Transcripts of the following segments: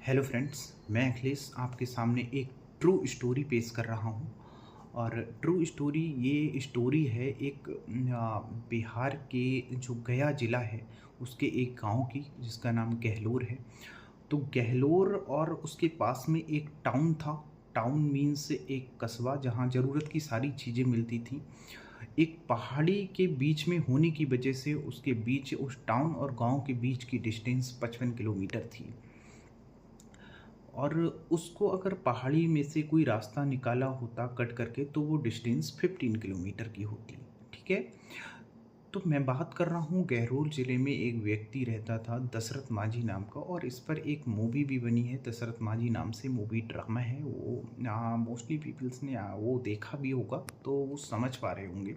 Hello friends, मैं अखिलेश आपके सामने एक ट्रू स्टोरी पेश कर रहा हूँ। और ट्रू स्टोरी ये स्टोरी है एक बिहार के जो गया ज़िला है उसके एक गांव की, जिसका नाम गहलोर है। तो गहलोर और उसके पास में एक टाउन था। टाउन मीन्स एक कस्बा जहाँ ज़रूरत की सारी चीज़ें मिलती थी। एक पहाड़ी के बीच में होने की वजह से उसके बीच, उस टाउन और गांव के बीच की डिस्टेंस 55 किलोमीटर थी। और उसको अगर पहाड़ी में से कोई रास्ता निकाला होता कट करके, तो वो डिस्टेंस 15 किलोमीटर की होती। ठीक है। तो मैं बात कर रहा हूँ, गहलोर ज़िले में एक व्यक्ति रहता था दशरथ माझी नाम का, और इस पर एक मूवी भी बनी है। दशरथ माझी नाम से मूवी ड्रामा है वो। मोस्टली पीपल्स ने वो देखा भी होगा, तो वो समझ पा रहे होंगे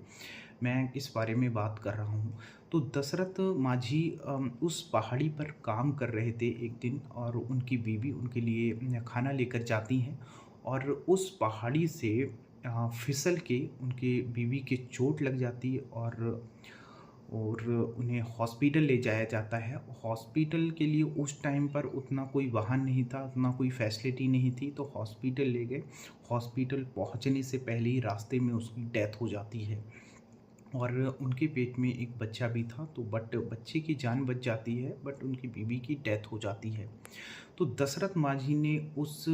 मैं किस बारे में बात कर रहा हूँ। तो दशरथ माझी उस पहाड़ी पर काम कर रहे थे एक दिन, और उनकी बीवी उनके लिए खाना लेकर जाती हैं। और उस पहाड़ी से फिसल के उनके बीवी के चोट लग जाती है, और उन्हें हॉस्पिटल ले जाया जाता है। हॉस्पिटल के लिए उस टाइम पर उतना कोई वाहन नहीं था, उतना कोई फैसिलिटी नहीं थी, तो हॉस्पिटल ले गए। हॉस्पिटल पहुंचने से पहले ही रास्ते में उसकी डेथ हो जाती है। और उनके पेट में एक बच्चा भी था, तो बट बच्चे की जान बच जाती है, बट उनकी बीवी की डेथ हो जाती है। तो दशरथ माझी ने उस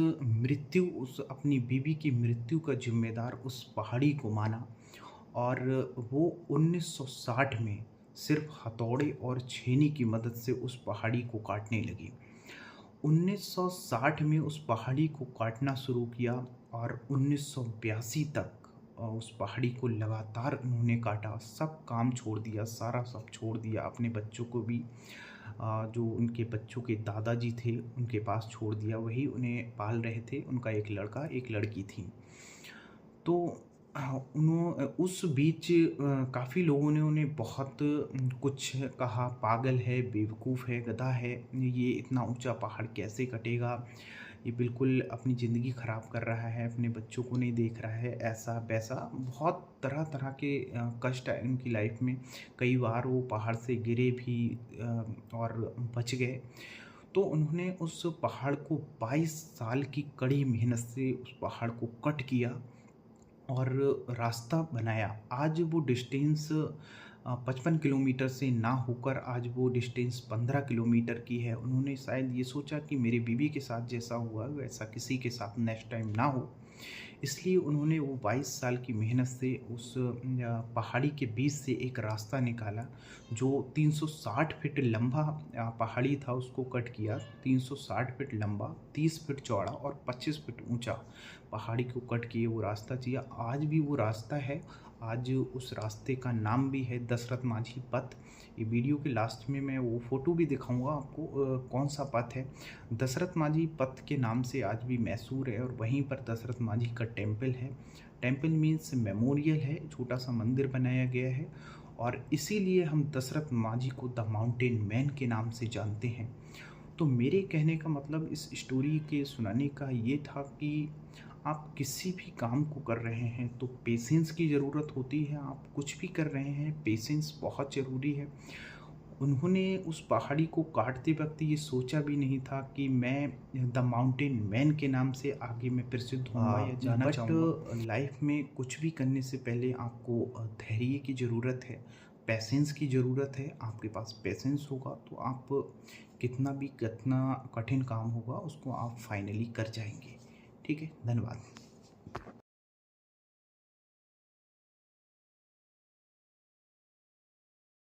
अपनी बीवी की मृत्यु का जिम्मेदार उस पहाड़ी को माना। और वो 1960 में सिर्फ हथौड़े और छेनी की मदद से उस पहाड़ी को काटने लगी। 1960 में उस पहाड़ी को काटना शुरू किया, और 1982 तक उस पहाड़ी को लगातार उन्होंने काटा। सब काम छोड़ दिया, सारा सब छोड़ दिया, अपने बच्चों को भी जो उनके बच्चों के दादाजी थे उनके पास छोड़ दिया। वही उन्हें पाल रहे थे। उनका एक लड़का एक लड़की थी। तो उस बीच काफ़ी लोगों ने उन्हें बहुत कुछ कहा, पागल है, बेवकूफ़ है, गधा है, ये इतना ऊंचा पहाड़ कैसे कटेगा, ये बिल्कुल अपनी ज़िंदगी ख़राब कर रहा है, अपने बच्चों को नहीं देख रहा है, ऐसा वैसा बहुत तरह तरह के कष्ट आए उनकी लाइफ में। कई बार वो पहाड़ से गिरे भी और बच गए। तो उन्होंने उस पहाड़ को 22 साल की कड़ी मेहनत से उस पहाड़ को कट किया और रास्ता बनाया। आज वो डिस्टेंस 55 किलोमीटर से ना होकर आज वो डिस्टेंस 15 किलोमीटर की है। उन्होंने शायद ये सोचा कि मेरी बीवी के साथ जैसा हुआ वैसा किसी के साथ नेक्स्ट टाइम ना हो, इसलिए उन्होंने वो 22 साल की मेहनत से उस पहाड़ी के बीच से एक रास्ता निकाला, जो 360 फीट लंबा पहाड़ी था, उसको कट किया। 360 फीट लंबा, 30 फीट चौड़ा और 25 फीट ऊंचा पहाड़ी को कट किए वो रास्ता चाहिए। आज भी वो रास्ता है। आज उस रास्ते का नाम भी है दशरथ माझी पथ। ये वीडियो के लास्ट में मैं वो फ़ोटो भी दिखाऊंगा आपको कौन सा पथ है। दशरथ माझी पथ के नाम से आज भी मैसूर है। और वहीं पर दशरथ माझी का टेम्पल है। टेम्पल मीन्स मेमोरियल है, छोटा सा मंदिर बनाया गया है। और इसीलिए हम दशरथ माझी को द माउंटेन मैन के नाम से जानते हैं। तो मेरे कहने का मतलब इस स्टोरी के सुनाने का ये था कि आप किसी भी काम को कर रहे हैं तो पेशेंस की ज़रूरत होती है। आप कुछ भी कर रहे हैं, पेशेंस बहुत ज़रूरी है। उन्होंने उस पहाड़ी को काटते वक्त ये सोचा भी नहीं था कि मैं द माउंटेन मैन के नाम से आगे मैं प्रसिद्ध होऊंगा या जाना चाहूँगा। बट लाइफ में कुछ भी करने से पहले आपको धैर्य की ज़रूरत है, पेशेंस की ज़रूरत है। आपके पास पेशेंस होगा तो आप कितना कठिन काम होगा उसको आप फाइनली कर जाएंगे। ठीक है, धन्यवाद।